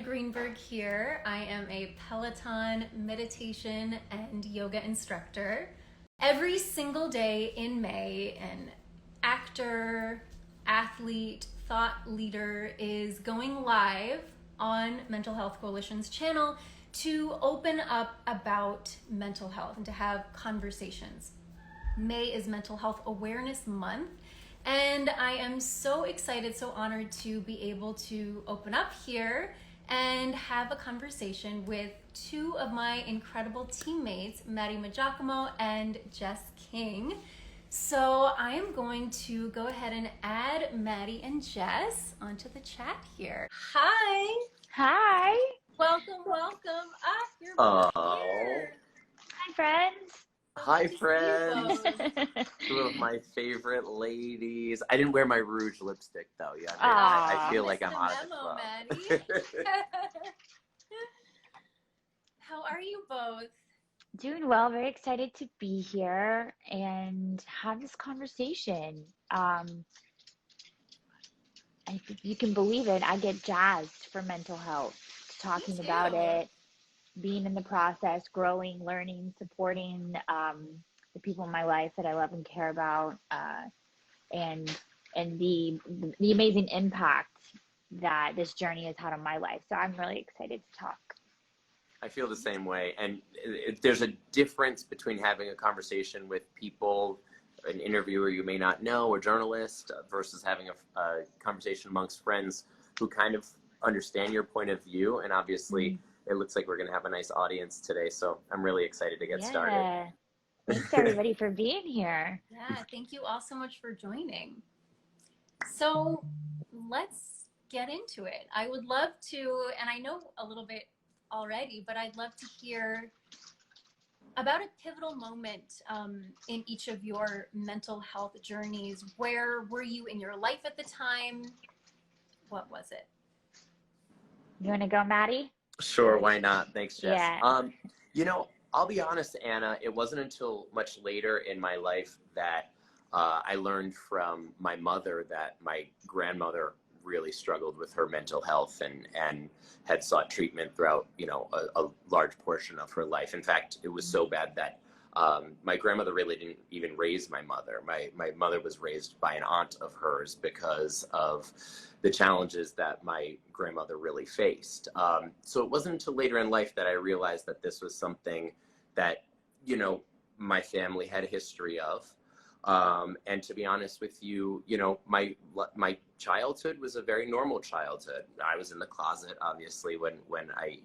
Greenberg here. I am a Peloton meditation and yoga instructor. Every single day in May, an actor, athlete, thought leader is going live on Mental Health Coalition's channel to open up about mental health and to have conversations. May is Mental Health Awareness Month, and I am so excited, so honored to be able to open up here and have a conversation with two of my incredible teammates, Matty Maggiacomo and Jess King. So I am going to go ahead and add Matty and Jess onto the chat here. Hi. Hi. Welcome. You're both here. Hi, friends. Hi, friends. Two of my favorite ladies. I didn't wear my rouge lipstick, though. Yeah, I feel like I'm out of the club. How are you both? Doing well. Very excited to be here and have this conversation. If you can believe it, I get jazzed for mental health, talking about it, being in the process, growing, learning, supporting the people in my life that I love and care about, and the amazing impact that this journey has had on my life. So I'm really excited to talk. I feel the same way. And there's a difference between having a conversation with people, an interviewer you may not know, or journalist, versus having a conversation amongst friends who kind of understand your point of view. And obviously, it looks like we're going to have a nice audience today. So I'm really excited to get started. Thanks, everybody, for being here. Yeah, thank you all so much for joining. So let's get into it. I would love to, and I know a little bit already, but I'd love to hear about a pivotal moment in each of your mental health journeys. Where were you in your life at the time? What was it? You want to go, Matty? Sure, why not? Thanks, Jess. Yeah. You know, I'll be honest, Anna, it wasn't until much later in my life that I learned from my mother that my grandmother really struggled with her mental health and had sought treatment throughout, a large portion of her life. In fact, it was so bad that my grandmother really didn't even raise my mother. My mother was raised by an aunt of hers because of the challenges that my grandmother really faced. So it wasn't until later in life that I realized that this was something that, my family had a history of. And to be honest with you, my childhood was a very normal childhood. I was in the closet, obviously, when I,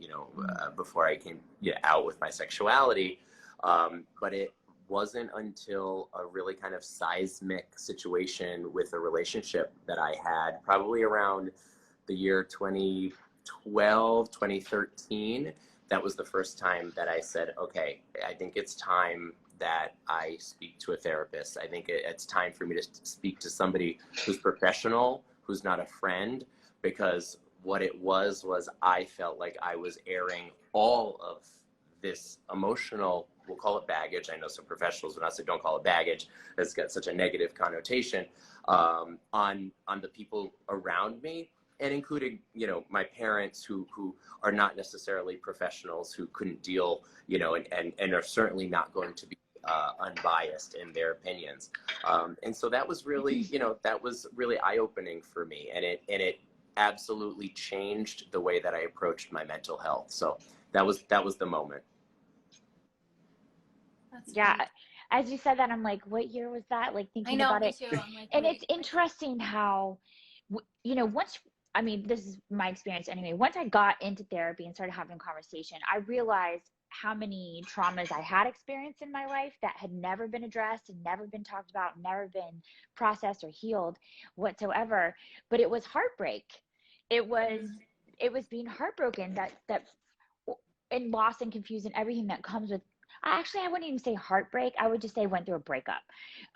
before I came out with my sexuality. But it wasn't until a really kind of seismic situation with a relationship that I had probably around the year 2012, 2013. That was the first time that I said, okay, I think it's time that I speak to a therapist. I think it's time for me to speak to somebody who's professional, who's not a friend, because what it was I felt like I was airing all of this emotional, we'll call it baggage. I know some professionals would not say don't call it baggage. It's got such a negative connotation on the people around me, and including, my parents who are not necessarily professionals, who couldn't deal, and are certainly not going to be unbiased in their opinions. And so that was really, that was really eye-opening for me. And it absolutely changed the way that I approached my mental health. So that was the moment. Yeah. As you said that, I'm like, what year was that? Like thinking about it. Me too. I'm like, and it's interesting how, this is my experience anyway. Once I got into therapy and started having a conversation, I realized how many traumas I had experienced in my life that had never been addressed and never been talked about, never been processed or healed whatsoever. But it was heartbreak. It was being heartbroken that and loss and confusion, everything that comes with. I wouldn't even say heartbreak. I would just say went through a breakup.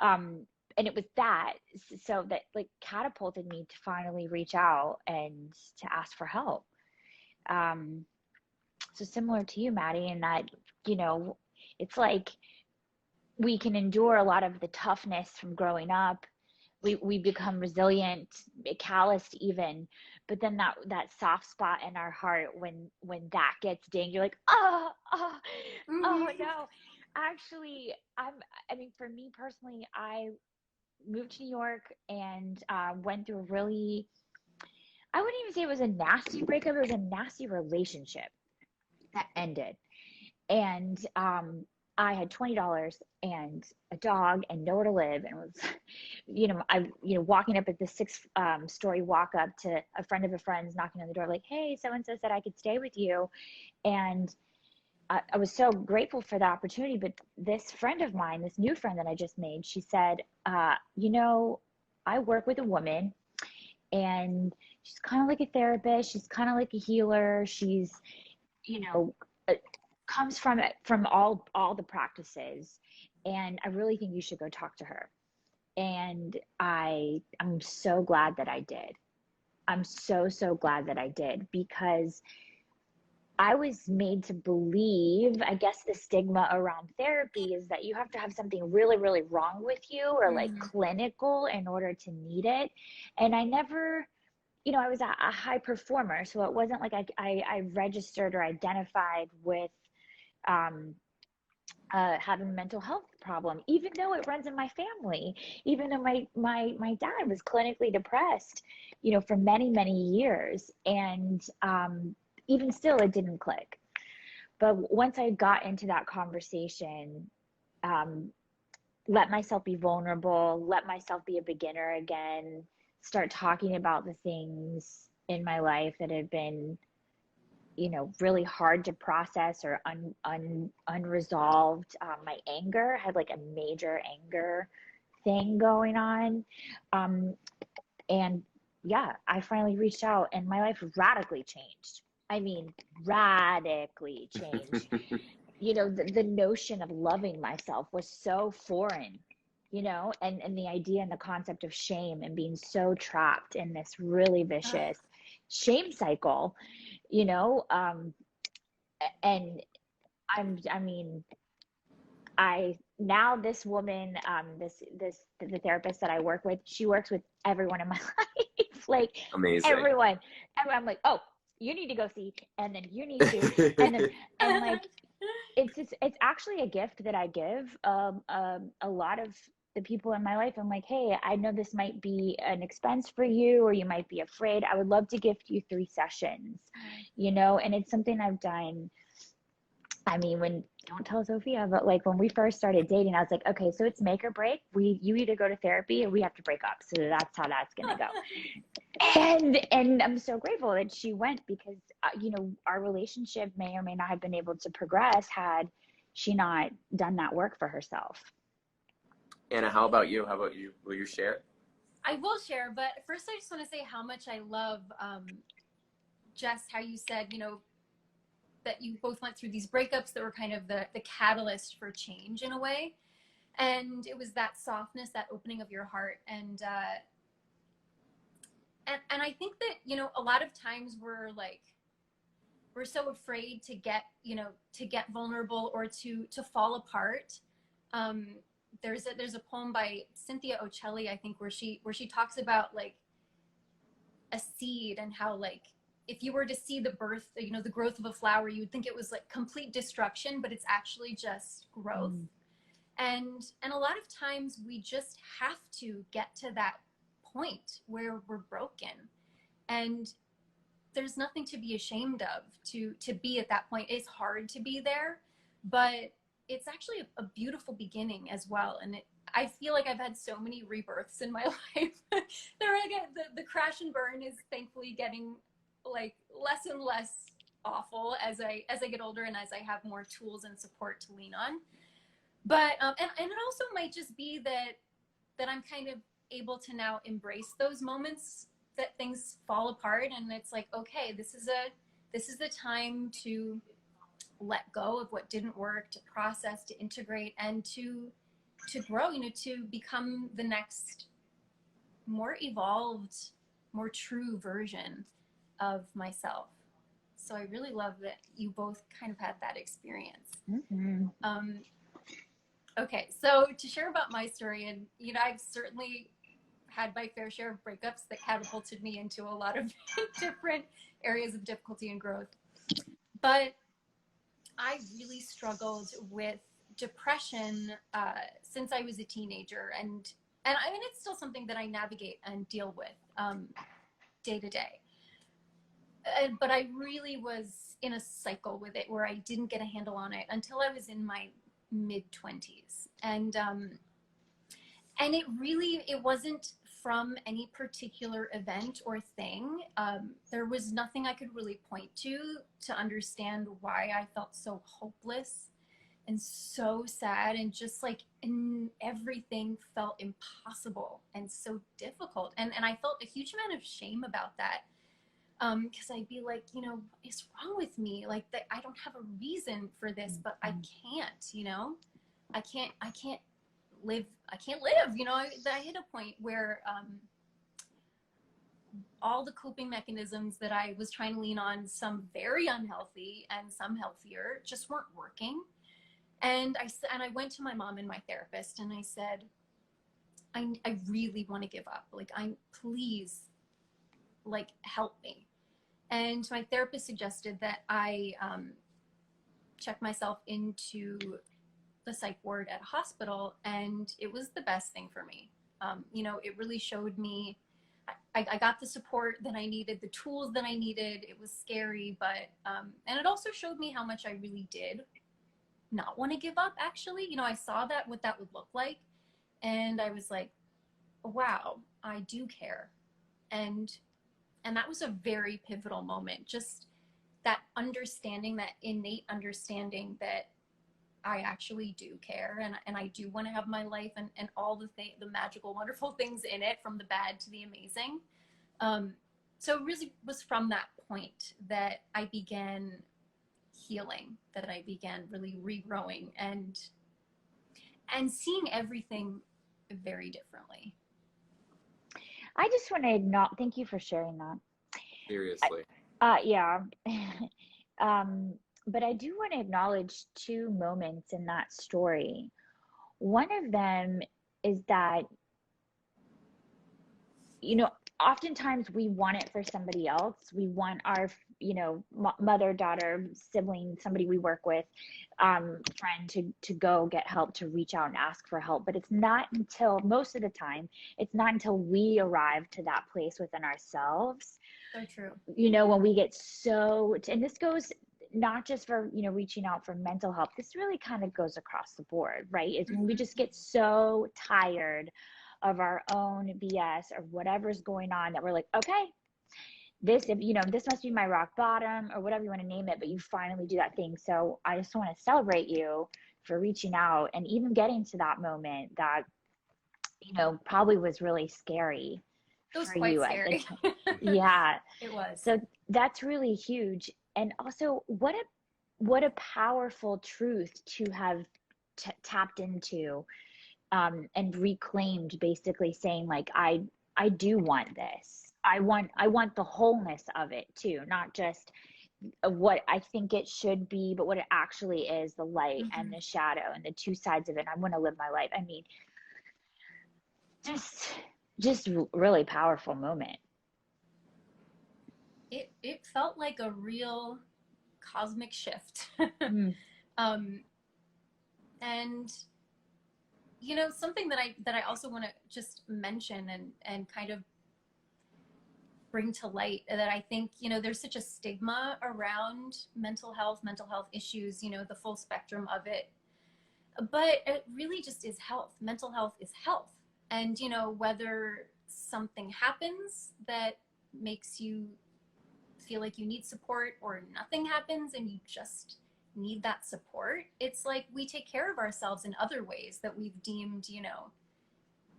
And it was that, so that like catapulted me to finally reach out and to ask for help. So similar to you, Matty, in that, it's like we can endure a lot of the toughness from growing up, we become resilient, calloused even. But then that soft spot in our heart when that gets dinged, you're like, oh Mhm. no. Actually, I mean, for me personally, I moved to New York and went through a really, I wouldn't even say it was a nasty breakup. It was a nasty relationship that ended. And I had $20 and a dog and nowhere to live, and was, walking up at the story walk up to a friend of a friend's, knocking on the door, like, hey, so and so said I could stay with you, and I was so grateful for the opportunity. But this friend of mine, this new friend that I just made, she said, I work with a woman, and she's kind of like a therapist. She's kind of like a healer. She's, you know, comes from all the practices, and I really think you should go talk to her. And I'm so glad that I did. I'm so glad that I did, because I was made to believe, I guess the stigma around therapy is that you have to have something really, really wrong with you, or like Mhm. clinical, in order to need it. And I never, I was a high performer, so it wasn't like I registered or identified with um, having a mental health problem, even though it runs in my family, even though my dad was clinically depressed, for many years. And even still, it didn't click. But once I got into that conversation, um, let myself be vulnerable, let myself be a beginner again, start talking about the things in my life that had been, really hard to process, or unresolved. My anger, I had like a major anger thing going on. Um, and yeah, I finally reached out, and my life radically changed. I mean, radically changed. The notion of loving myself was so foreign, and the idea and the concept of shame, and being so trapped in this really Ugh. vicious shame cycle, you know, um, and I mean, now this woman, the therapist that I work with, she works with everyone in my life, like Amazing. everyone. I'm like, oh, you need to go see, and then you need to, and then, and like, it's actually a gift that I give a lot of the people in my life. I'm like, hey, I know this might be an expense for you, or you might be afraid. I would love to gift you 3 sessions, and it's something I've done. I mean, don't tell Sophia, but like when we first started dating, I was like, okay, so it's make or break. You either go to therapy or we have to break up. So that's how that's gonna go. And I'm so grateful that she went, because our relationship may or may not have been able to progress had she not done that work for herself. Anna, how about you? How about you? Will you share? I will share, but first I just want to say how much I love, Jess, how you said, that you both went through these breakups that were kind of the catalyst for change in a way. And it was that softness, that opening of your heart. And I think that, a lot of times we're so afraid to get vulnerable, or to fall apart. Um, there's a poem by Cynthia Ocelli, I think, where she talks about like a seed, and how, like, if you were to see the birth, the growth of a flower, you would think it was like complete destruction, but it's actually just growth. Mm. And a lot of times we just have to get to that point where we're broken, and there's nothing to be ashamed of, to be at that point. It's hard to be there, but it's actually a beautiful beginning as well. And I feel like I've had so many rebirths in my life. The crash and burn is thankfully getting like less and less awful as I get older, and as I have more tools and support to lean on. But and it also might just be that I'm kind of able to now embrace those moments that things fall apart, and it's like, okay, this is the time to let go of what didn't work, to process, to integrate, and to grow, to become the next more evolved, more true version of myself. So I really love that you both kind of had that experience. Mm-hmm. Okay, so to share about my story, and I've certainly had my fair share of breakups that catapulted me into a lot of different areas of difficulty and growth. But I really struggled with depression since I was a teenager, and I mean, it's still something that I navigate and deal with day to day. But I really was in a cycle with it where I didn't get a handle on it until I was in my mid-20s, and it wasn't from any particular event or thing. There was nothing I could really point to understand why I felt so hopeless and so sad, and just like everything felt impossible and so difficult. And I felt a huge amount of shame about that. Because I'd be like, you know, what is wrong with me? Like, that I don't have a reason for this, but I can't, you know, I can't live, you know. I hit a point where all the coping mechanisms that I was trying to lean on, some very unhealthy and some healthier, just weren't working. And I went to my mom and my therapist, and I said, I really want to give up. Like, please, like, help me. And my therapist suggested that I check myself into the psych ward at a hospital, and it was the best thing for me. You know, it really showed me, I got the support that I needed, the tools that I needed. It was scary, but, and it also showed me how much I really did not want to give up, actually. You know, I saw what that would look like, and I was like, wow, I do care. And that was a very pivotal moment. Just that understanding, that innate understanding that I actually do care, and I do want to have my life and all the magical, wonderful things in it, from the bad to the amazing. So it really was from that point that I began healing, that I began really regrowing and seeing everything very differently. I just want to thank you for sharing that. Seriously. Yeah. But I do want to acknowledge two moments in that story. One of them is that, you know, oftentimes we want it for somebody else. We want our, you know, mother, daughter, sibling, somebody we work with, friend to go get help, to reach out and ask for help. But it's not until, most of the time, it's not until we arrive to that place within ourselves. So true. You know, when we get so, and this goes not just for, you know, reaching out for mental health. This really kind of goes across the board, right? It's when we just get so tired of our own BS or whatever's going on that we're like, okay, this must be my rock bottom, or whatever you want to name it, but you finally do that thing. So I just want to celebrate you for reaching out and even getting to that moment that, you know, probably was really scary. It was quite scary. Yeah. It was. So that's really huge. And also, what a powerful truth to have tapped into, and reclaimed, basically saying, like, I do want this. I want the wholeness of it too, not just what I think it should be, but what it actually is, the light and the shadow and the two sides of it. I want to live my life. I mean, just really powerful moment. It felt like a real cosmic shift. And, you know, something that I also want to just mention and kind of bring to light, that I think, you know, there's such a stigma around mental health issues, you know, the full spectrum of it. But it really just is health. Mental health is health. And, you know, whether something happens that makes you feel like you need support, or nothing happens and you just need that support, it's like we take care of ourselves in other ways that we've deemed, you know,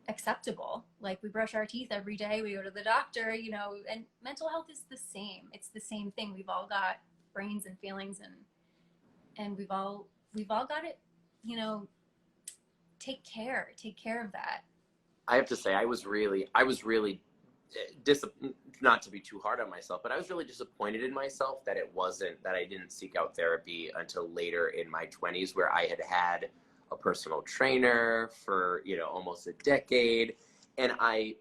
acceptable. Like, we brush our teeth every day, we go to the doctor, you know. And mental health is the same. It's the same thing. We've all got brains and feelings, and we've all got it, you know. Take care of that. I have to say, I was really not to be too hard on myself, but I was really disappointed in myself that I didn't seek out therapy until later in my 20s, where I had a personal trainer for, you know, almost a decade. I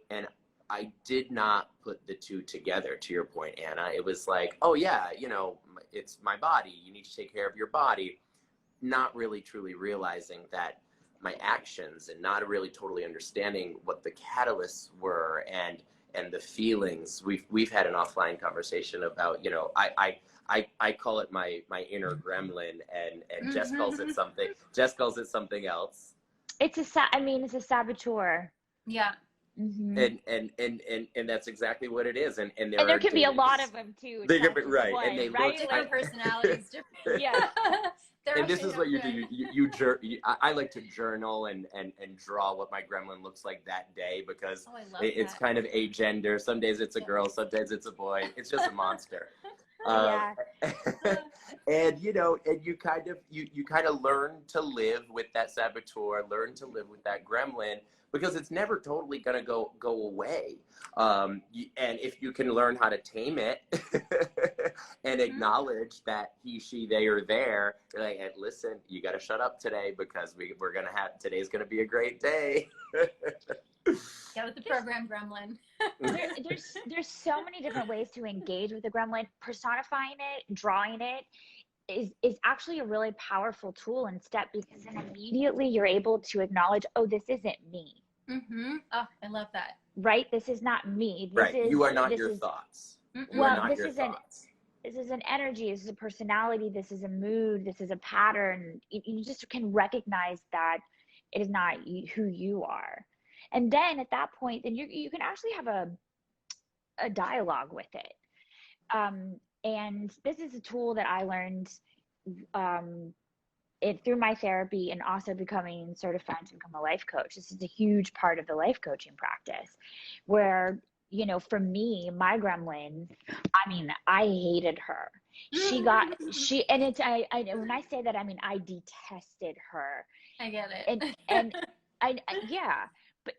did not put the two together, to your point, Anna. It was like, oh yeah, it's my body. You need to take care of your body. Not really truly realizing that my actions, and not really totally understanding what the catalysts were and the feelings. We've had an offline conversation about, I call it my inner gremlin, and Jess calls it something. Jess calls it something else. It's a saboteur. Yeah. Mm-hmm. And that's exactly what it is. And there can be a lot of them too. They can be, right. One, and they right? look Different personalities. Different. Yeah. And this is what you do. I like to journal and draw what my gremlin looks like that day, because it's kind of agender. Some days it's a girl, some days it's a boy. It's just a monster. Yeah. And you kind of learn to live with that saboteur, learn to live with that gremlin, because it's never totally gonna go away. And if you can learn how to tame it and acknowledge that he, she, they are there, you're like, hey, listen, you got to shut up today, because we're gonna have, today's gonna be a great day. Get with the program, gremlin. There's so many different ways to engage with the gremlin. Personifying it, drawing it is actually a really powerful tool and step, because then immediately you're able to acknowledge, oh, this isn't me. Mm-hmm. Oh, I love that. Right? This is not me. Right. You are not your thoughts. This is an energy. This is a personality. This is a mood. This is a pattern. You just can recognize that it is not who you are. And then at that point, then you can actually have a dialogue with it. And this is a tool that I learned through my therapy, and also becoming certified to become a life coach. This is a huge part of the life coaching practice, where, for me, my gremlin, I hated her. And it's, when I say that, I detested her. I get it. And yeah, but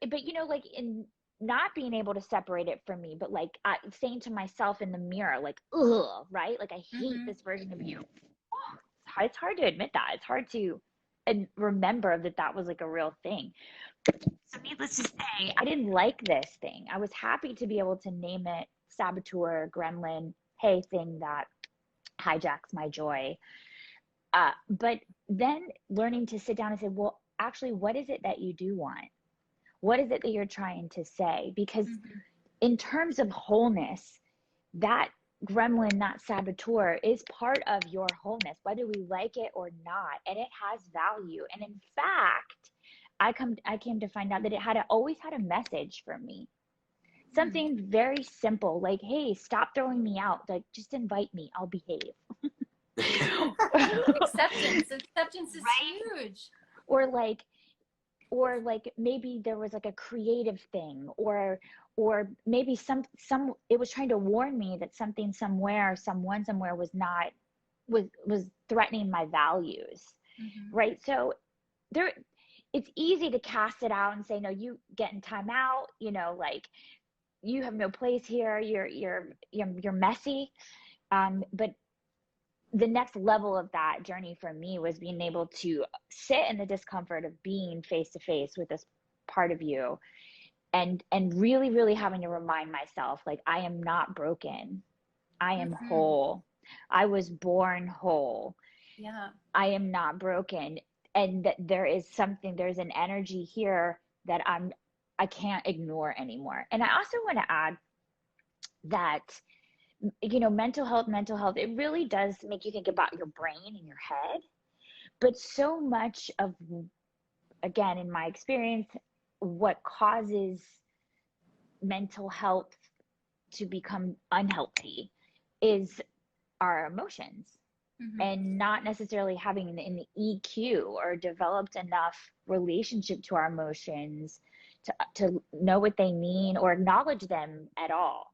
like, in not being able to separate it from me, but like saying to myself in the mirror, like, ugh, right? Like, I hate this version of you. It's hard to admit that. It's hard to remember that was like a real thing. So needless to say, I didn't like this thing. I was happy to be able to name it saboteur, gremlin, hey, thing that hijacks my joy. But then learning to sit down and say, well, actually, what is it that you do want? What is it that you're trying to say? Because in terms of wholeness, that gremlin, that saboteur, is part of your wholeness, whether we like it or not, and it has value. And in fact, I came to find out that it always had a message for me. Something very simple, like, hey, stop throwing me out. Like, just invite me, I'll behave. Acceptance is huge. Or like maybe there was like a creative thing, or maybe some it was trying to warn me that something somewhere, someone somewhere was threatening my values. Right? So it's easy to cast it out and say, no, you get in time out, like, you have no place here, you're messy. But the next level of that journey for me was being able to sit in the discomfort of being face to face with this part of you, and really, really having to remind myself, like, I am not broken. I am whole. I was born whole. Yeah. I am not broken. And that there's an energy here that I can't ignore anymore. And I also want to add that, mental health, it really does make you think about your brain and your head. But so much of, again, in my experience, what causes mental health to become unhealthy is our emotions. And not necessarily having an EQ or developed enough relationship to our emotions to know what they mean or acknowledge them at all.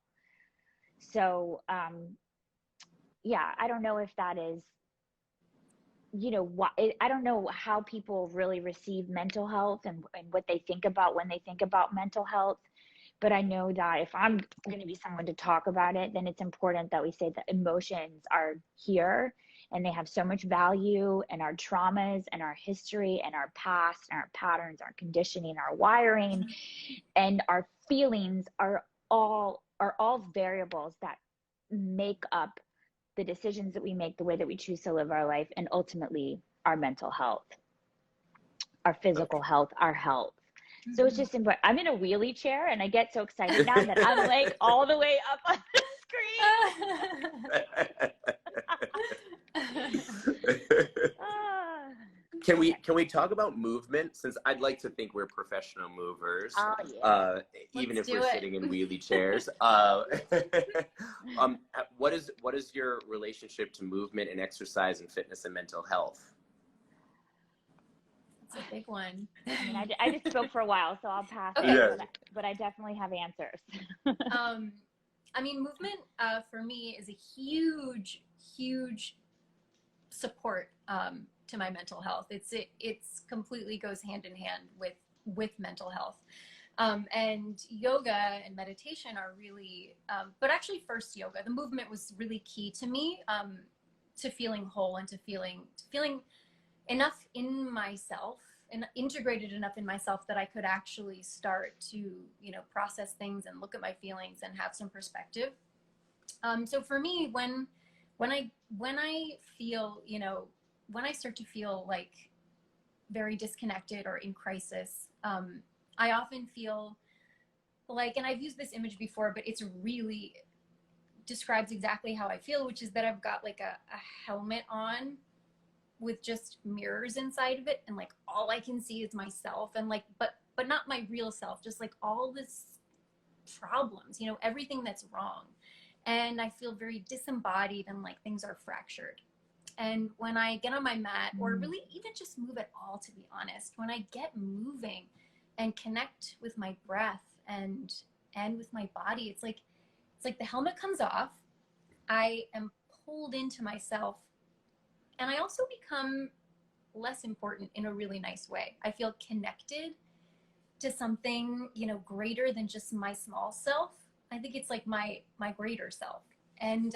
So, yeah, I don't know if that is, I don't know how people really receive mental health and what they think about when they think about mental health. But I know that if I'm going to be someone to talk about it, then it's important that we say that emotions are here and they have so much value, and our traumas and our history and our past and our patterns, our conditioning, our wiring, and our feelings are all variables that make up the decisions that we make, the way that we choose to live our life, and ultimately our mental health, our physical health, our health. So it's just important. I'm in a wheelie chair and I get so excited now that I'm like all the way up on the screen. Can we talk about movement? Since I'd like to think we're professional movers, even if we're sitting in wheelie chairs. What is your relationship to movement and exercise and fitness and mental health? It's a big one. I mean, I just spoke for a while, so I'll pass. Okay. It, but I definitely have answers. I mean, movement for me is a huge, huge support to my mental health. It's completely goes hand in hand with mental health. And yoga and meditation are really, but actually first yoga, the movement was really key to me, to feeling whole and to feeling enough in myself and integrated enough in myself that I could actually start to, you know, process things and look at my feelings and have some perspective. So for me, when I feel, you know, when I start to feel like very disconnected or in crisis, I often feel like, and I've used this image before, but it's really describes exactly how I feel, which is that I've got like a helmet on with just mirrors inside of it, and like all I can see is myself, and like but not my real self, just like all this problems, you know, everything that's wrong, and I feel very disembodied and like things are fractured. And when I get on my mat, or really even just move at all, to be honest, when I get moving and connect with my breath and with my body, it's like the helmet comes off, I am pulled into myself, and I also become less important in a really nice way. I feel connected to something, you know, greater than just my small self. I think it's like my greater self. And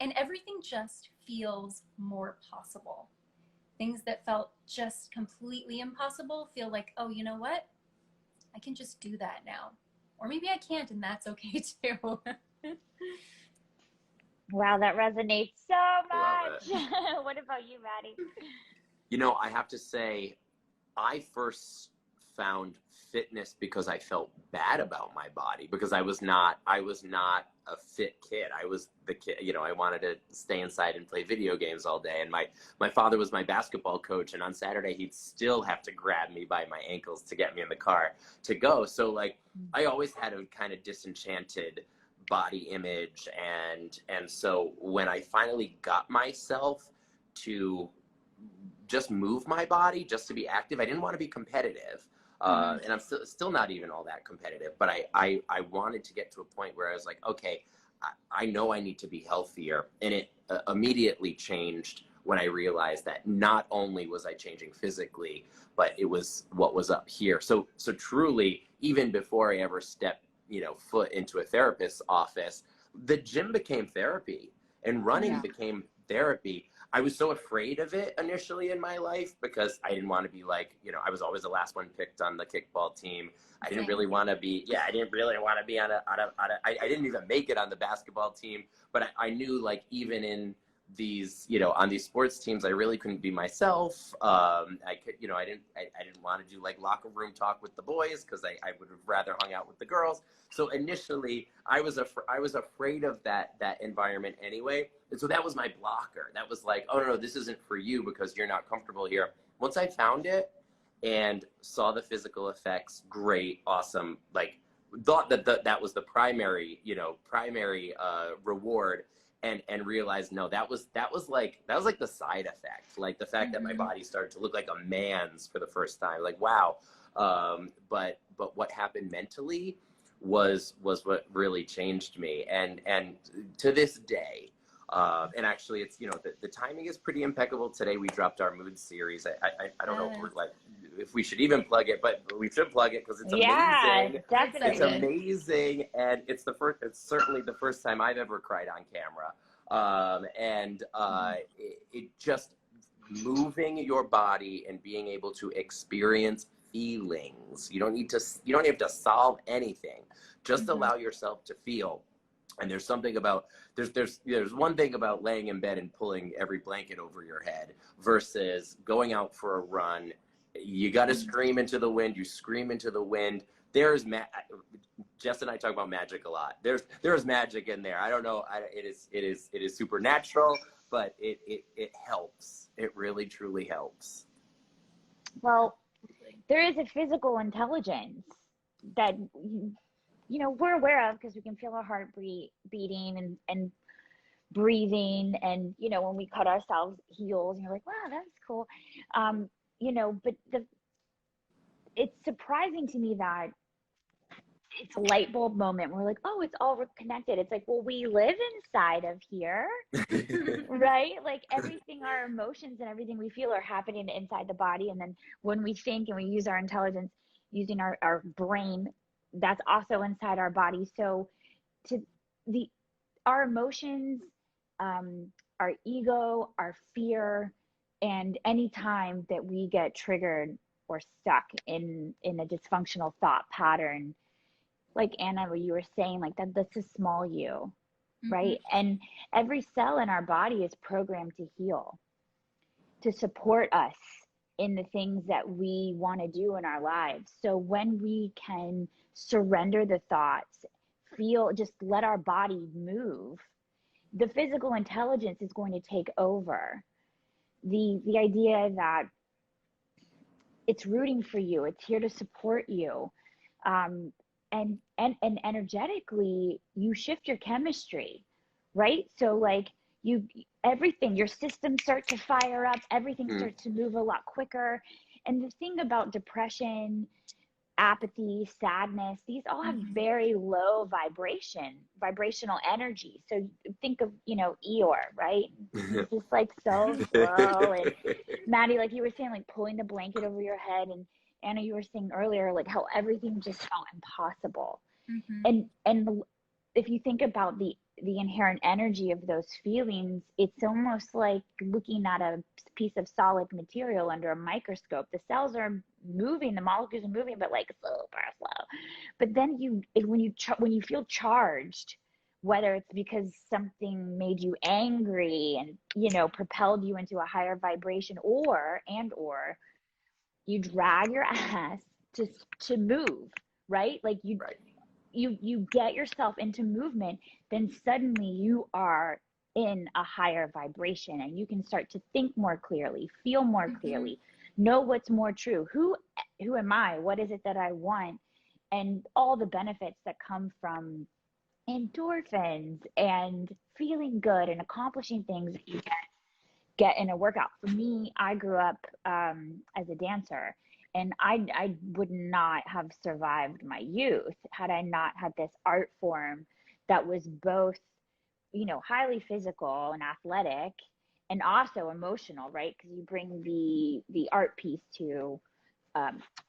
everything just feels more possible. Things that felt just completely impossible feel like, oh, you know what? I can just do that now. Or maybe I can't, and that's okay too. Wow, that resonates so much. What about you, Matty? You know, I have to say, I first found fitness because I felt bad about my body, because I was not a fit kid. I was the kid, you know, I wanted to stay inside and play video games all day. And my father was my basketball coach, and on Saturday he'd still have to grab me by my ankles to get me in the car to go. So like, I always had a kind of disenchanted body image, and so when I finally got myself to just move my body, just to be active, I didn't want to be competitive, and I'm still not even all that competitive, but I wanted to get to a point where I was like, okay, I know I need to be healthier, and it immediately changed when I realized that not only was I changing physically, but it was what was up here. So truly, even before I ever stepped, you know, foot into a therapist's office, the gym became therapy, and running became therapy. I was so afraid of it initially in my life because I didn't want to be like, you know, I was always the last one picked on the kickball team. I didn't really want to be, I didn't really want to be I didn't even make it on the basketball team, but I knew, like, even in these, you know, on these sports teams, I really couldn't be myself. I didn't want to do like locker room talk with the boys because I would have rather hung out with the girls. So initially I was afraid of that environment anyway. And so that was my blocker. That was like, oh no, this isn't for you because you're not comfortable here. Once I found it and saw the physical effects, great, awesome, like thought that was the primary reward. And realized, no, that was like the side effect, like the fact that my body started to look like a man's for the first time, like, wow. But what happened mentally was what really changed me. And to this day, and actually it's, you know, the timing is pretty impeccable. Today we dropped our mood series. I don't know if we should even plug it, but we should plug it because it's amazing. Yeah, definitely. It's amazing, and it's certainly the first time I've ever cried on camera. It just moving your body and being able to experience feelings. You don't have to solve anything. Just allow yourself to feel. And there's something about there's one thing about laying in bed and pulling every blanket over your head versus going out for a run. You got to scream into the wind. You scream into the wind. Jess and I talk about magic a lot. There's magic in there. I don't know. It is supernatural, but it helps. It really truly helps. Well, there is a physical intelligence that we're aware of because we can feel our heart beating and breathing, and when we cut ourselves heels and you're like, wow, that's cool. But it's surprising to me that it's a light bulb moment. We're like, oh, it's all connected. It's like, well, we live inside of here, right? Like everything, our emotions and everything we feel are happening inside the body. And then when we think and we use our intelligence, using our brain, that's also inside our body. So our emotions, our ego, our fear, and any time that we get triggered or stuck in a dysfunctional thought pattern, like Anna, what you were saying, like that's a small you, right? And every cell in our body is programmed to heal, to support us in the things that we want to do in our lives. So when we can surrender the thoughts, just let our body move, the physical intelligence is going to take over. The idea that it's rooting for you, it's here to support you. And energetically, you shift your chemistry, right? So like everything, your systems start to fire up, everything starts to move a lot quicker. And the thing about depression, apathy, sadness, these all have very low vibrational energy. So think of, Eeyore, right? He's just like so slow. And Matty, like you were saying, like pulling the blanket over your head, and Anna, you were saying earlier, like how everything just felt impossible. And if you think about the inherent energy of those feelings, it's almost like looking at a piece of solid material under a microscope. The cells are moving, the molecules are moving, but like super slow. But then when you feel charged, whether it's because something made you angry and propelled you into a higher vibration, or you drag your ass to move, right? Like you get yourself into movement, then suddenly you are in a higher vibration, and you can start to think more clearly, feel more clearly, know what's more true. Who am I? What is it that I want? And all the benefits that come from endorphins and feeling good and accomplishing things that you get in a workout. For me, I grew up as a dancer, and I would not have survived my youth had I not had this art form that was both, highly physical and athletic, and also emotional, right? Because you bring the art piece to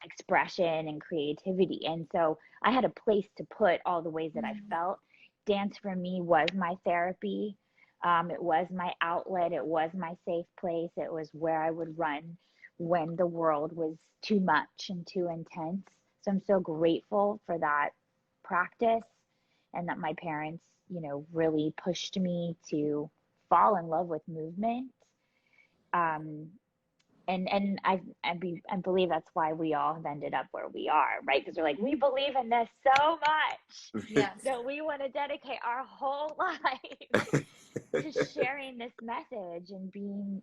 expression and creativity. And so I had a place to put all the ways that I felt. Dance for me was my therapy. It was my outlet. It was my safe place. It was where I would run when the world was too much and too intense. So I'm so grateful for that practice, and that my parents, really pushed me to fall in love with movement. And I believe that's why we all have ended up where we are, right? Because we're like, we believe in this so much. Yes. So we want to dedicate our whole life to sharing this message and being,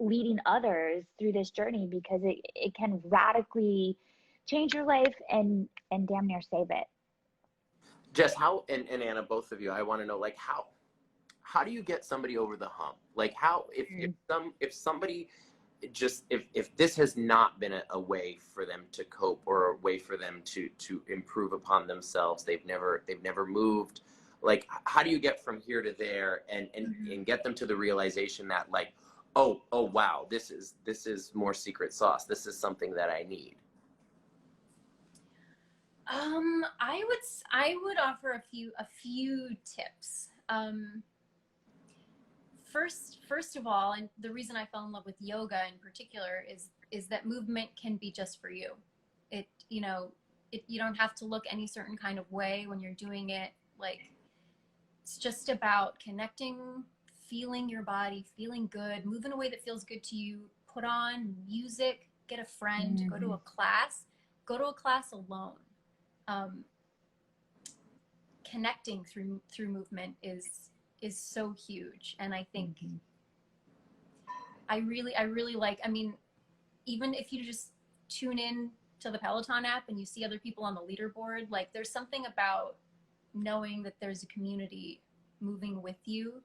leading others through this journey, because it can radically change your life and damn near save it. Jess, how, and Anna, both of you, I want to know, like, how do you get somebody over the hump? Like, how, if somebody just, if this has not been a way for them to cope, or a way for them to improve upon themselves, they've never moved, like, how do you get from here to there and get them to the realization that, like, oh wow, this is more secret sauce, this is something that I need? I would offer a few tips. first of all, and the reason I fell in love with yoga in particular is that movement can be just for you. It, you know, you don't have to look any certain kind of way when you're doing it. Like, it's just about connecting, feeling your body, feeling good, move in a way that feels good to you. Put on music, get a friend, go to a class alone. Connecting through movement is so huge, and I think I really like. I mean, even if you just tune in to the Peloton app and you see other people on the leaderboard, like, there's something about knowing that there's a community moving with you.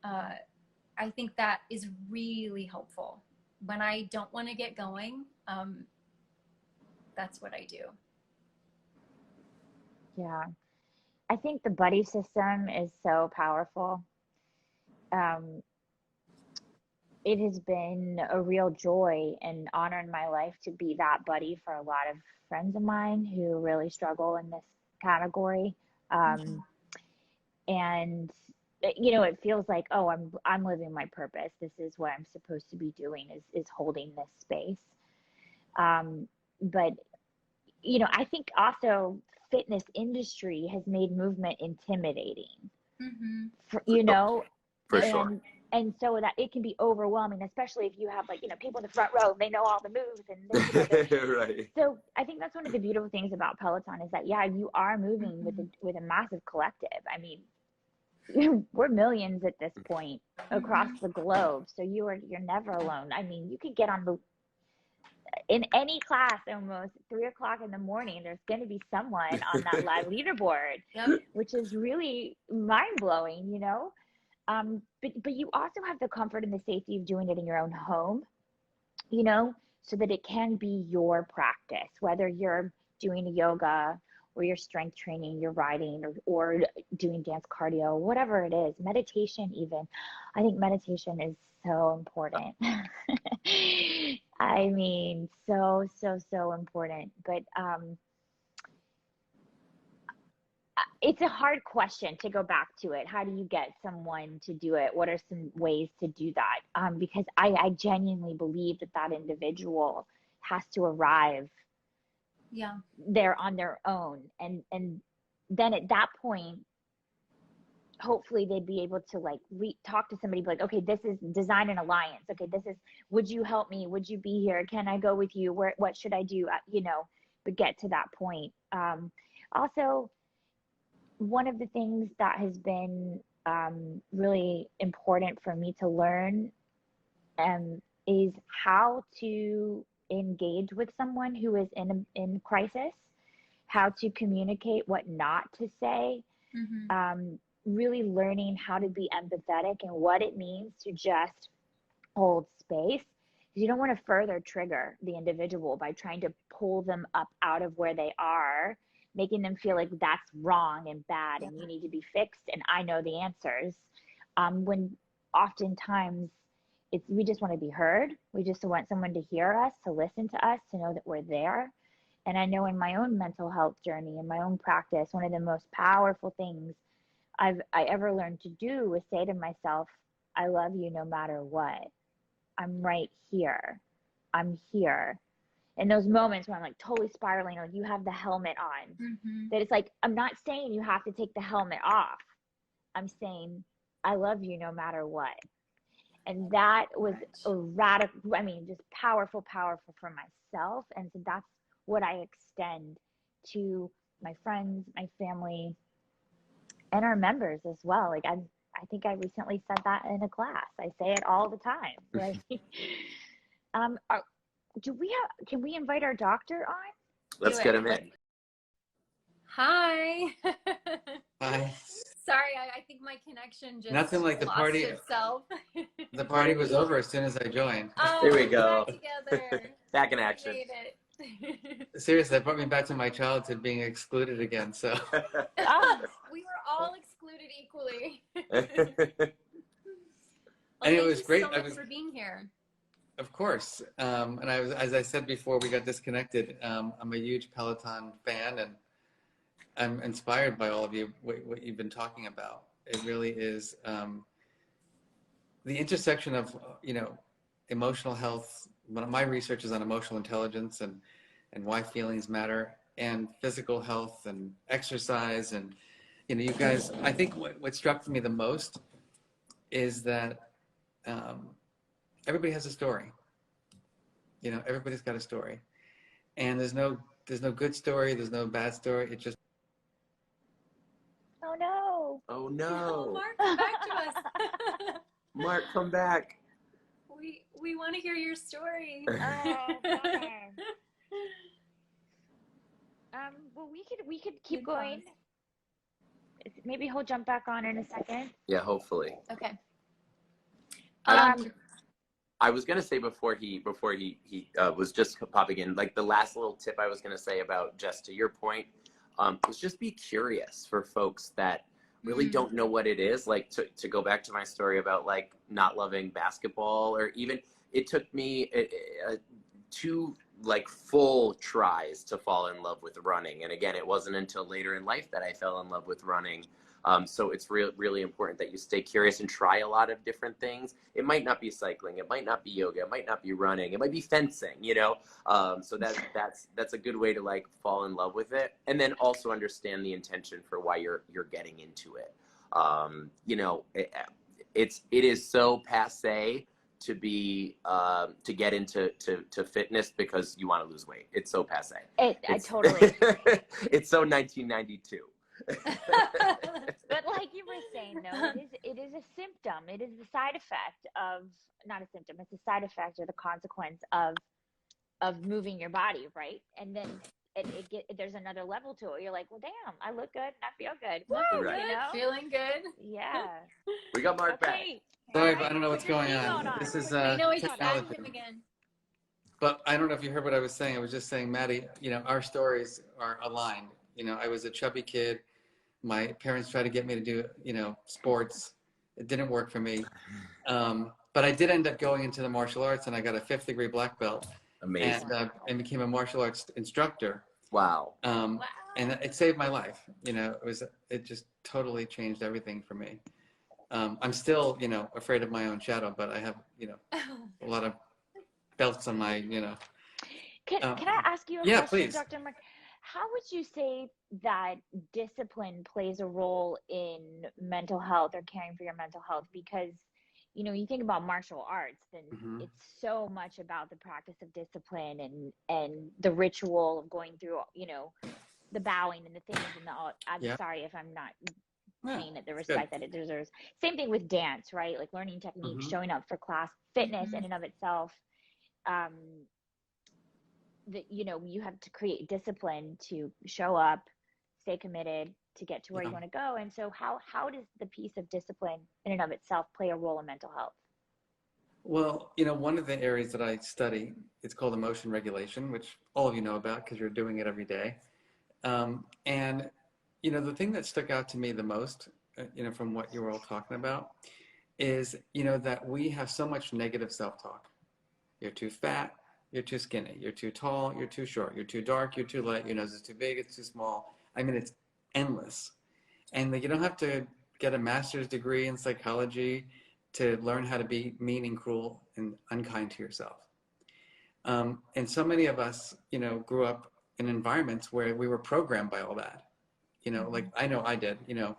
I think that is really helpful. When I don't want to get going, that's what I do. Yeah. I think the buddy system is so powerful. It has been a real joy and honor in my life to be that buddy for a lot of friends of mine who really struggle in this category. And you know, it feels like, oh, I'm living my purpose. This is what I'm supposed to be doing, is holding this space. But you know, I think also fitness industry has made movement intimidating. You know, For sure. And so that it can be overwhelming, especially if you have, like, you know, people in the front row, they know all the moves and you know, Right. So I think that's one of the beautiful things about Peloton is that, yeah, you are moving with a massive collective. I mean, we're millions at this point across the globe, so you're never alone. I mean, you could get on in any class almost 3 o'clock in the morning, there's going to be someone on that live leaderboard, which is really mind-blowing, you know. But you also have the comfort and the safety of doing it in your own home, you know, so that it can be your practice, whether you're doing yoga or your strength training, you're riding, or doing dance cardio, whatever it is, meditation even. I think meditation is so important. I mean, so important. But it's a hard question to go back to it. How do you get someone to do it? What are some ways to do that? Because I genuinely believe that individual has to arrive there on their own. And then at that point, hopefully they'd be able to, like, talk to somebody, be like, okay, this is design an alliance. Okay, this is, would you help me? Would you be here? Can I go with you? What should I do? You know, but get to that point. Also, one of the things that has been really important for me to learn is how to engage with someone who is in crisis, how to communicate, what not to say, really learning how to be empathetic and what it means to just hold space. You don't want to further trigger the individual by trying to pull them up out of where they are, making them feel like that's wrong and bad and you need to be fixed and I know the answers. When oftentimes we just want to be heard. We just want someone to hear us, to listen to us, to know that we're there. And I know in my own mental health journey, in my own practice, one of the most powerful things I ever learned to do was say to myself, I love you no matter what. I'm right here. I'm here. In those moments when I'm like totally spiraling, or you have the helmet on, that it's like, I'm not saying you have to take the helmet off. I'm saying, I love you no matter what. And that was a radical, I mean, just powerful for myself. And so that's what I extend to my friends, my family, and our members as well. Like, I think I recently said that in a class. I say it all the time. Like, can we invite our doctor on? Let's get him in. Hi. Hi. Sorry, I think my connection just Nothing like the lost party. itself. The party was over as soon as I joined. Oh, There we go. Back together. Back in action. We made it. Seriously, that brought me back to my childhood being excluded again. So We were all excluded equally. And it was great. So much for being here. Of course. And I was, as I said before we got disconnected, I'm a huge Peloton fan, and I'm inspired by all of you, what you've been talking about. It really is the intersection of, emotional health, my research is on emotional intelligence and why feelings matter, and physical health and exercise. And, you guys, I think what struck me the most is that everybody has a story. Everybody's got a story. And there's no good story, there's no bad story. It just. Oh no. Oh no. Mark, come back to us. Mark, come back. We want to hear your story. Oh, bummer. Well, we could keep Good going. Maybe he'll jump back on in a second. Yeah, hopefully. Okay. I was gonna say before he was just popping in, like the last little tip I was gonna say about, Jess, to your point, was just be curious for folks that really don't know what it is. Like to go back to my story about like not loving basketball, or even it took me 2 like full tries to fall in love with running. And again, it wasn't until later in life that I fell in love with running. So it's really important that you stay curious and try a lot of different things. It might not be cycling, it might not be yoga, it might not be running, it might be fencing, so that's a good way to like fall in love with it. And then also understand the intention for why you're getting into it. It is so passé to be to get into fitness because you want to lose weight. It's so passé. I totally. It's so 1992. But like you were saying, though, it is a symptom. It is the side effect of, not a symptom, it's a side effect or the consequence of moving your body, right? And then there's another level to it. You're like, well, damn, I look good and I feel good. Woo, Right. good, feeling good. Yeah. We got Mark back. Sorry, but I don't know what's going on. This is I know he's technology. adding him again. But I don't know if you heard what I was saying. I was just saying, Matty, our stories are aligned. I was a chubby kid. My parents tried to get me to do, sports. It didn't work for me. But I did end up going into the martial arts, and I got a 5th degree black belt. Amazing. And became a martial arts instructor. Wow. Wow. And it saved my life. It just totally changed everything for me. I'm still, afraid of my own shadow, but I have, a lot of belts on my, Can I ask you a yeah, question, please. Dr. Mark? How would you say that discipline plays a role in mental health or caring for your mental health? Because, you think about martial arts, then it's so much about the practice of discipline and the ritual of going through, the bowing and the things and the all. I'm sorry if I'm not paying it the respect that it deserves. Same thing with dance, right? Like learning techniques, showing up for class, fitness in and of itself. That you have to create discipline to show up, stay committed, to get to where you want to go. And so how does the piece of discipline in and of itself play a role in mental health? Well, one of the areas that I study, it's called emotion regulation, which all of you know about because you're doing it every day. And the thing that stuck out to me the most, from what you were all talking about, is that we have so much negative self-talk. You're too fat, you're too skinny, you're too tall, you're too short, you're too dark, you're too light, your nose is too big, it's too small. I mean, it's endless. And you don't have to get a master's degree in psychology to learn how to be mean and cruel and unkind to yourself. And so many of us, grew up in environments where we were programmed by all that. Like I know I did, I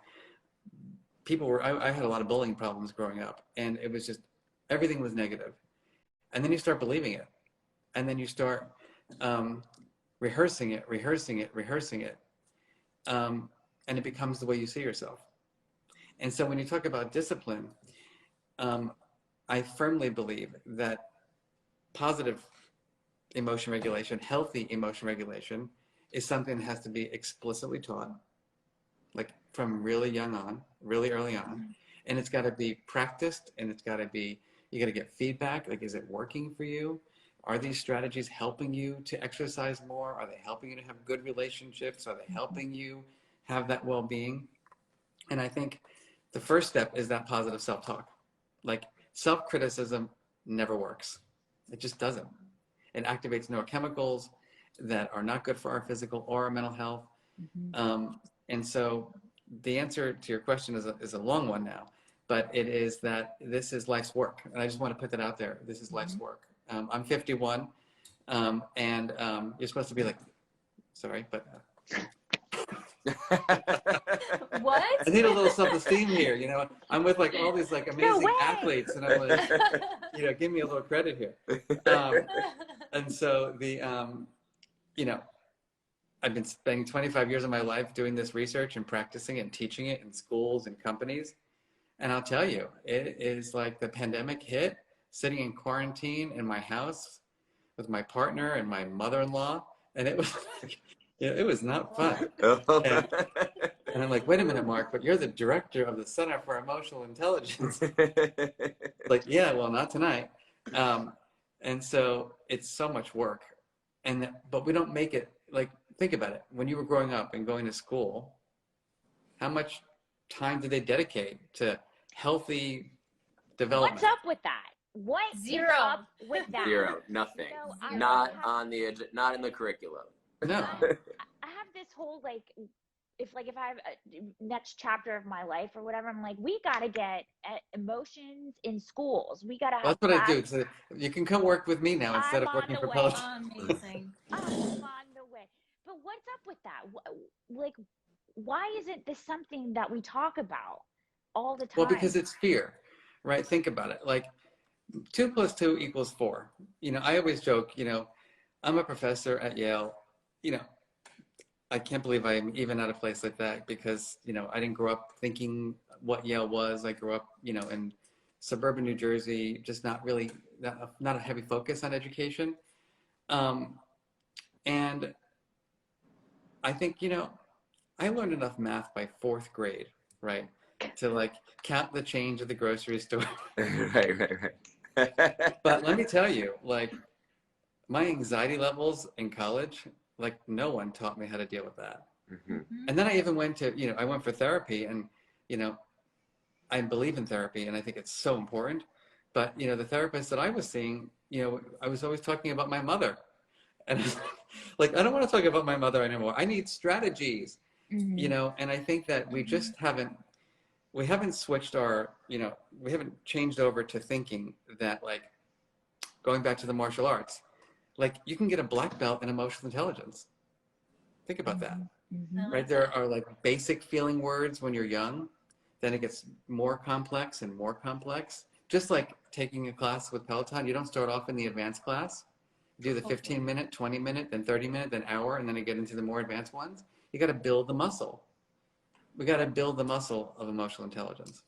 had a lot of bullying problems growing up, and it was just, everything was negative. And then you start believing it. And then you start rehearsing it. And it becomes the way you see yourself. And so when you talk about discipline, I firmly believe that positive emotion regulation, healthy emotion regulation, is something that has to be explicitly taught, like from really early on. And it's got to be practiced, and you got to get feedback. Like, is it working for you? Are these strategies helping you to exercise more? Are they helping you to have good relationships? Are they helping you have that well-being? And I think the first step is that positive self-talk. Like, self-criticism never works. It just doesn't. It activates neurochemicals that are not good for our physical or our mental health. And so the answer to your question is a long one now. but it is that this is life's work. And I just want to put that out there. This is life's work. I'm 51, and you're supposed to be like, sorry, but. What? I need a little self-esteem here, you know. I'm with like all these like amazing athletes, and I'm like, you know, give me a little credit here. And so you know, I've been spending 25 years of my life doing this research and practicing it and teaching it in schools and companies. And I'll tell you, it is like the pandemic hit, sitting in quarantine in my house with my partner and my mother-in-law, and it was like, it was not fun. And I'm like, wait a minute, Mark, but you're the director of the Center for Emotional Intelligence. Like, yeah, well, not tonight. And so it's so much work. But we don't make it, like, think about it. When you were growing up and going to school, how much time did they dedicate to healthy development? What's up with that? What Zero. is up with that? Zero, nothing. You know, Not on the, not in the curriculum. No. I have this whole like, if I have a next chapter of my life or whatever, I'm like, we gotta get emotions in schools. We gotta have. That's what I do. So you can come work with me now instead of working for Peloton. Amazing. I'm on the way. But what's up with that? Like, why isn't this something that we talk about all the time? Well, because it's fear, right? Think about it. Like 2 + 2 = 4. You know, I always joke, you know, I'm a professor at Yale. You know, I can't believe I'm even at a place like that because, you know, I didn't grow up thinking what Yale was. I grew up, you know, in suburban New Jersey, just not really, not a heavy focus on education. And I think, you know, I learned enough math by 4th grade, right? To like count the change at the grocery store. Right. But let me tell you, like my anxiety levels in college, like no one taught me how to deal with that. And then I even went to, you know, I went for therapy, and, you know, I believe in therapy and I think it's so important. But, you know, the therapist that I was seeing, you know, I was always talking about my mother. And like, I don't want to talk about my mother anymore. I need strategies, you know, and I think that we just haven't switched our, you know, we haven't changed over to thinking that, like, going back to the martial arts, like you can get a black belt in emotional intelligence. Think about that, right? There are like basic feeling words when you're young, then it gets more complex and more complex. Just like taking a class with Peloton, you don't start off in the advanced class, do the 15-minute, 20-minute, then 30-minute, then hour, and then you get into the more advanced ones. You got to build the muscle. We got to build the muscle of emotional intelligence.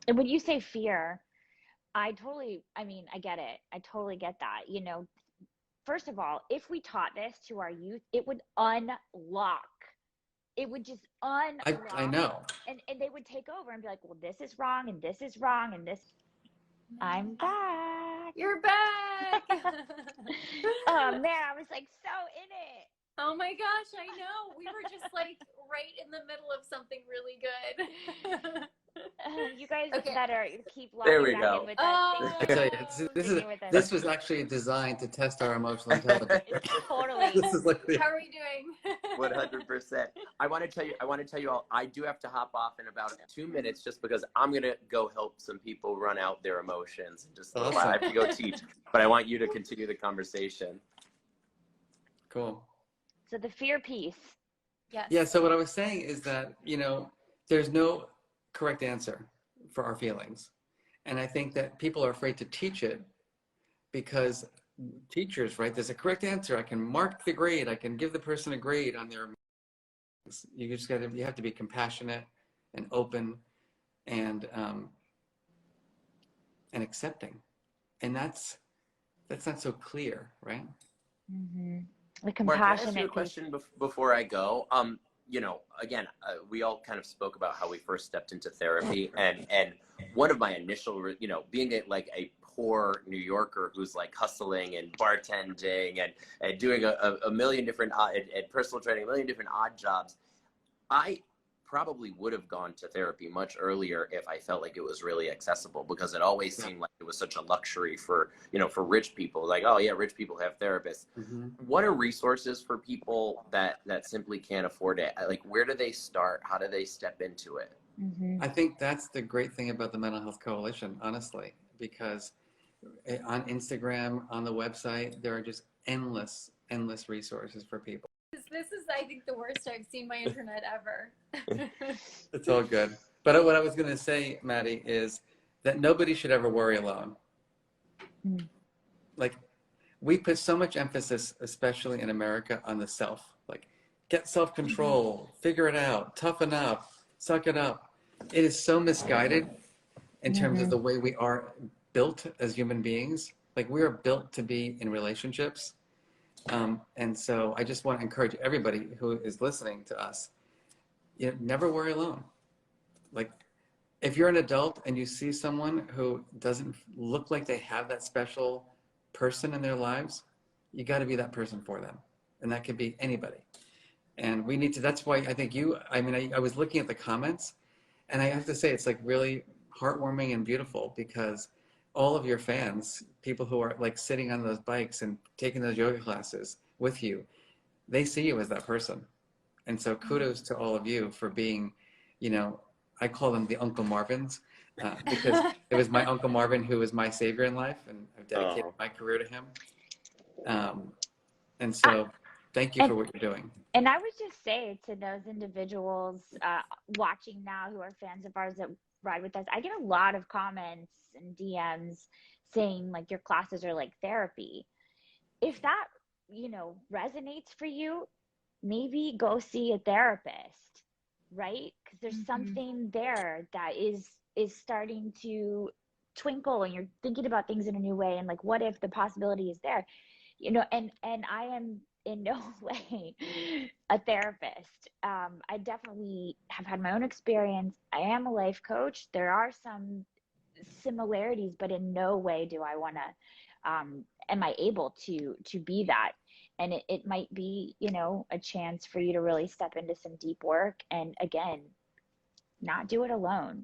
And when you say fear, I get it. I totally get that. You know, first of all, if we taught this to our youth, it would unlock. It would just unlock. I know. And they would take over and be like, well, this is wrong, and this is wrong, and this. I'm back. You're back. Oh, man, I was like so in it. Oh my gosh, I know. We were just like right in the middle of something really good. You guys Okay. better keep There we logging back go. in with Oh. us. I tell you, this was actually designed to test our emotional intelligence. Totally. This is like How are we doing? 100%. I want to tell you all, I do have to hop off in about 2 minutes just because I'm going to go help some people run out their emotions and just Awesome. I have to go teach, but I want you to continue the conversation. Cool. So the fear piece. Yes. Yeah, so what I was saying is that, you know, there's no correct answer for our feelings. And I think that people are afraid to teach it because teachers, right, there's a correct answer. I can mark the grade. I can give the person a grade on their, you have to be compassionate and open and accepting. And that's not so clear, right? Mm-hmm. The Mark, can I ask compassionate you a piece. question before I go? You know, again, we all kind of spoke about how we first stepped into therapy, and one of my initial, you know, being a poor New Yorker who's like hustling and bartending and doing a million different and personal training, a million different odd jobs, I probably would have gone to therapy much earlier if I felt like it was really accessible, because it always seemed like it was such a luxury for, you know, for rich people. Like, oh yeah, rich people have therapists. What are resources for people that simply can't afford it? Like, where do they start? How do they step into it? I think that's the great thing about the Mental Health Coalition, honestly, because on Instagram, on the website, there are just endless resources for people. This is, I think, the worst I've seen my internet ever. It's all good. But what I was going to say, Matty, is that nobody should ever worry alone. Like, we put so much emphasis, especially in America, on the self. Like, get self-control, figure it out, toughen up, suck it up. It is so misguided in terms of the way we are built as human beings. Like, we are built to be in relationships. And so I just want to encourage everybody who is listening to us, never worry alone. Like, if you're an adult and you see someone who doesn't look like they have that special person in their lives, you got to be that person for them. And that could be anybody. And we need to, that's why I think I was looking at the comments, and I have to say, it's like really heartwarming and beautiful, because all of your fans, people who are like sitting on those bikes and taking those yoga classes with you, they see you as that person. And so kudos to all of you for being, I call them the Uncle Marvins, because it was my Uncle Marvin who was my savior in life, and I've dedicated my career to him. And so thank you for what you're doing. And I would just say to those individuals watching now who are fans of ours that ride with us, I get a lot of comments and DMs saying like your classes are like therapy. If that, resonates for you, maybe go see a therapist, right? Because there's something there that is starting to twinkle, and you're thinking about things in a new way, and like, what if the possibility is there? And I am in no way a therapist. I definitely have had my own experience. I am a life coach. There are some similarities, but in no way do I want to, am I able to be that. And it might be, a chance for you to really step into some deep work, and again, not do it alone.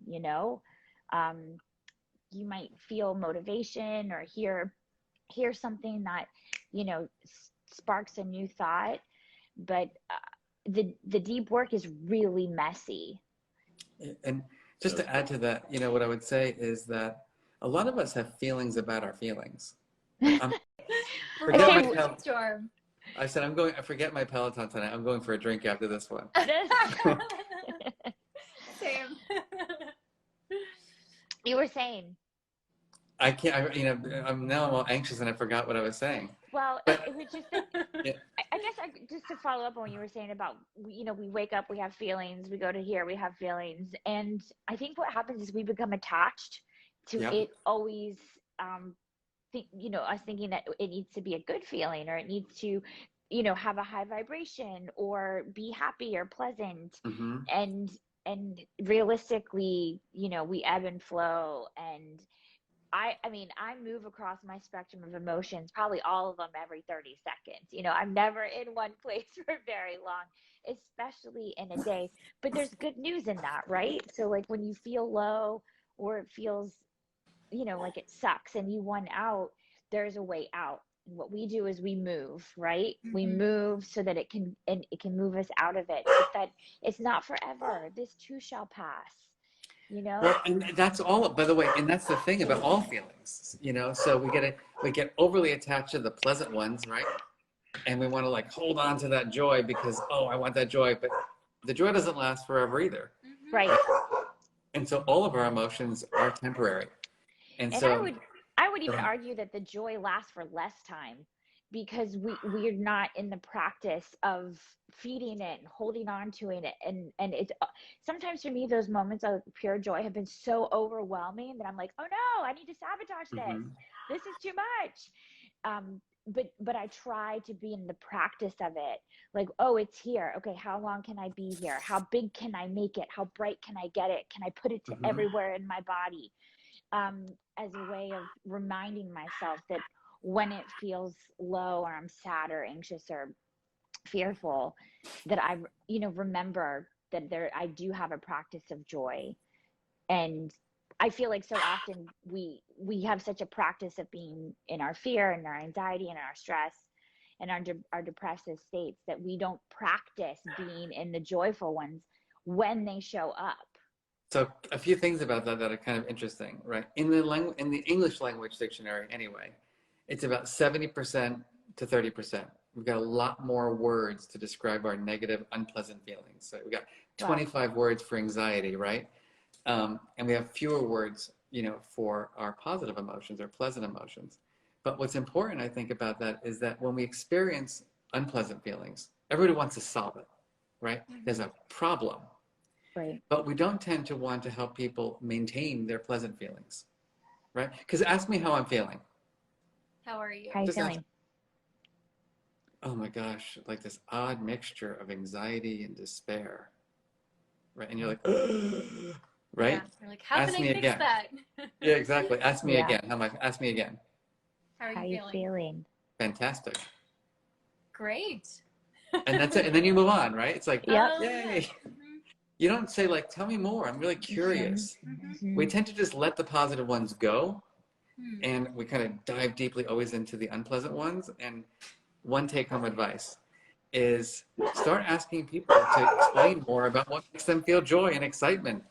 You might feel motivation or hear something that, sparks a new thought, but the deep work is really messy. And just to add to that, what I would say is that a lot of us have feelings about our feelings. I said, I forget my Peloton tonight. I'm going for a drink after this one. Same. You were saying. I can't, I'm all anxious and I forgot what I was saying. Well, it was just, I guess just to follow up on what you were saying about, we wake up, we have feelings, we go to here, we have feelings. And I think what happens is we become attached to it always, us thinking that it needs to be a good feeling, or it needs to, have a high vibration or be happy or pleasant. And realistically, we ebb and flow. And I move across my spectrum of emotions, probably all of them every 30 seconds. I'm never in one place for very long, especially in a day. But there's good news in that, right? So like when you feel low, or it feels, like it sucks and you want out, there's a way out. And what we do is we move, right? We move so that it can move us out of it. But that it's not forever. This too shall pass. Well, and that's all, by the way, and that's the thing about all feelings, so we get overly attached to the pleasant ones, right? And we want to like hold on to that joy because, I want that joy, but the joy doesn't last forever either. Right. And so all of our emotions are temporary. And so I would even argue that the joy lasts for less time, because we're not in the practice of feeding it and holding on to it. And it's sometimes for me, those moments of pure joy have been so overwhelming that I'm like, oh no, I need to sabotage this. This is too much. But I try to be in the practice of it. Like, it's here. Okay, how long can I be here? How big can I make it? How bright can I get it? Can I put it to everywhere in my body? As a way of reminding myself that when it feels low, or I'm sad or anxious or fearful, that I, remember that I do have a practice of joy. And I feel like so often we have such a practice of being in our fear and our anxiety and our stress and our depressive states, that we don't practice being in the joyful ones when they show up. So a few things about that that are kind of interesting, right? In the English language dictionary, anyway, it's about 70% to 30%. We've got a lot more words to describe our negative, unpleasant feelings. So we've got 25 words for anxiety, right? And we have fewer words, you know, for our positive emotions or pleasant emotions. But what's important, I think, about that is that when we experience unpleasant feelings, everybody wants to solve it, right? There's a problem. Right. But we don't tend to want to help people maintain their pleasant feelings, right? Because ask me how I'm feeling. How are you? How are you Just feeling? Oh my gosh, like this odd mixture of anxiety and despair, right? And you're like, right? Yeah. You're like, how Ask can me I fix again. that? Yeah, exactly. Ask me Yeah. again. Ask me again. How are How you you feeling? Fantastic. Great. And that's it. And then you move on, right? It's like, Yep. Oh, yeah. yay. You don't say like, tell me more. I'm really curious. We tend to just let the positive ones go. And we kind of dive deeply always into the unpleasant ones. And one take-home advice is start asking people to explain more about what makes them feel joy and excitement.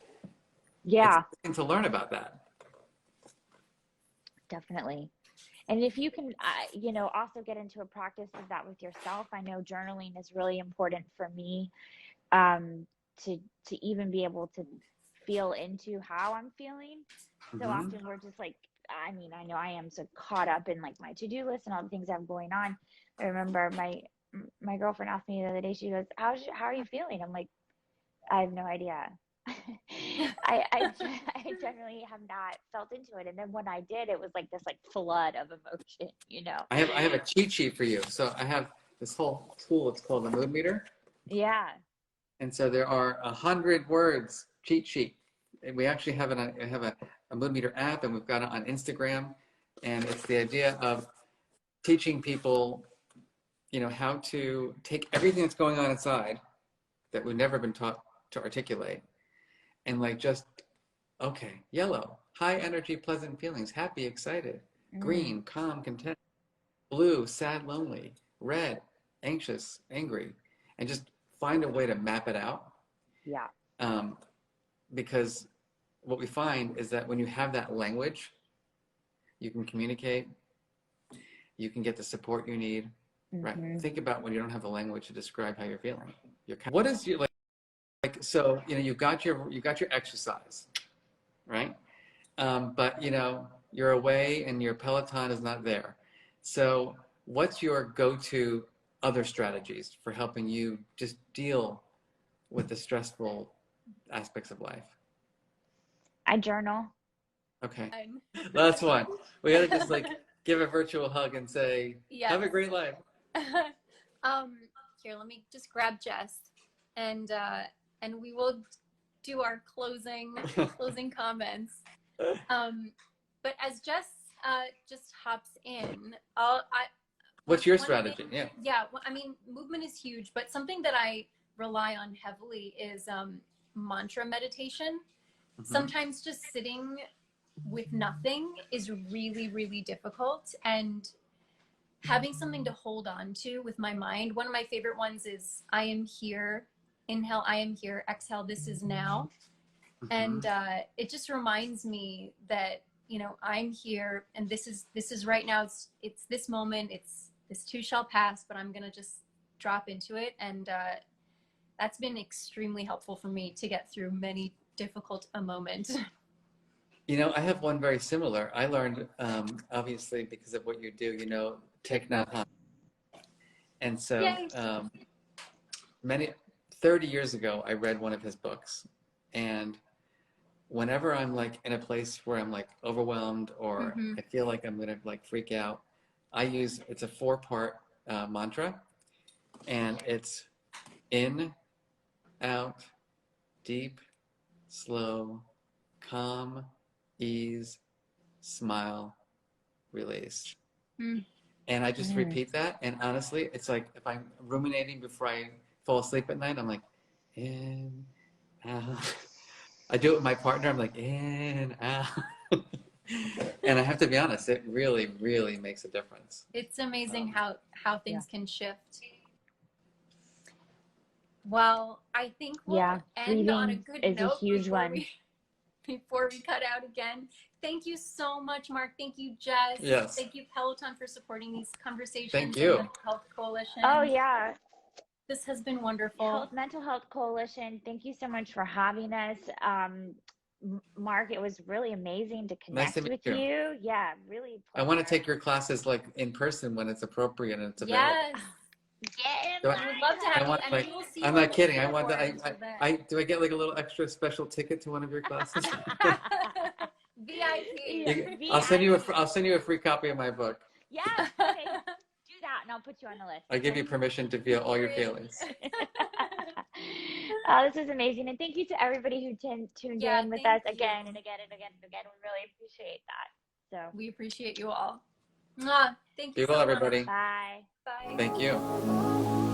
Yeah, It's interesting to learn about that. definitely. And if you can, you know, also get into a practice of that with yourself. I know journaling is really important for me, to even be able to feel into how I'm feeling. So often we're just like, I mean, I know I am so caught up in like my to-do list and all the things I have going on. I remember my girlfriend asked me the other day, she goes, how are you feeling? I'm like, I have no idea. I generally have not felt into it. And then when I did, it was like this like flood of emotion, you know? I have a cheat sheet for you. So I have this whole tool. It's called the mood meter. Yeah. And so there are 100 words cheat sheet. And we actually have it on, we have a mood meter app, and we've got it on Instagram. And it's the idea of teaching people, you know, how to take everything that's going on inside that we've never been taught to articulate, and like just, okay, yellow, high energy, pleasant feelings, happy, excited; green, calm, content; blue, sad, lonely; red, anxious, angry, and just find a way to map it out. Yeah. Because what we find is that when you have that language, you can communicate, you can get the support you need. Right. Think about when you don't have the language to describe how you're feeling. What is your like? So you know you got your exercise, right? But you know you're away and your Peloton is not there. So what's your go-to other strategies for helping you just deal with the stressful aspects of life? I journal. Okay, that's one. We gotta just like give a virtual hug and say, Yes. have a great life. Here, let me just grab Jess, and we will do our closing comments. But as Jess just hops in, What's your one strategy? thing, yeah. Well, I mean, movement is huge, but something that I rely on heavily is mantra meditation. Sometimes just sitting with nothing is really, really difficult, and having something to hold on to with my mind. One of my favorite ones is I am here. Inhale, I am here. Exhale, this is now. And it just reminds me that, you know, I'm here, and this is right now. It's this moment. This too shall pass, but I'm gonna just drop into it, and that's been extremely helpful for me to get through many difficult moments. You know, I have one very similar. I learned, obviously, because of what you do, you know, Thich Nhat Hanh. And so 30 years ago, I read one of his books. And whenever I'm like in a place where I'm like overwhelmed or I feel like I'm going to like freak out, it's a 4-part mantra. And it's in, out, deep, slow, calm, ease, smile, release. And I just repeat that. And honestly, it's like if I'm ruminating before I fall asleep at night, I'm like, in, out. I do it with my partner. I'm like, in, out. And I have to be honest, it really, really makes a difference. It's amazing how things can shift. Well, I think we'll end on a good is note a huge one. before we cut out again. Thank you so much, Marc. Thank you, Jess. Yes. Thank you, Peloton, for supporting these conversations. Thank you. And the Health Coalition. Oh, yeah. This has been wonderful. Mental Health Coalition, thank you so much for having us. Marc, it was really amazing to connect with you. Yeah, really. I want to take your classes like in person when it's appropriate and it's available. Yes. Yeah, I would love to have you, and like, we will see I'm you not kidding. I on want the that. Do I get like a little extra special ticket to one of your classes? VIP. I'll send you a free copy of my book. Yeah, okay. Do that, and I'll put you on the list. I give you permission to feel all your feelings. Oh, this is amazing, and thank you to everybody who tuned in with us again and again and again and again. We really appreciate that. So we appreciate you all. Mwah. Thank you. Be well, everybody. Bye. Bye. Thank you.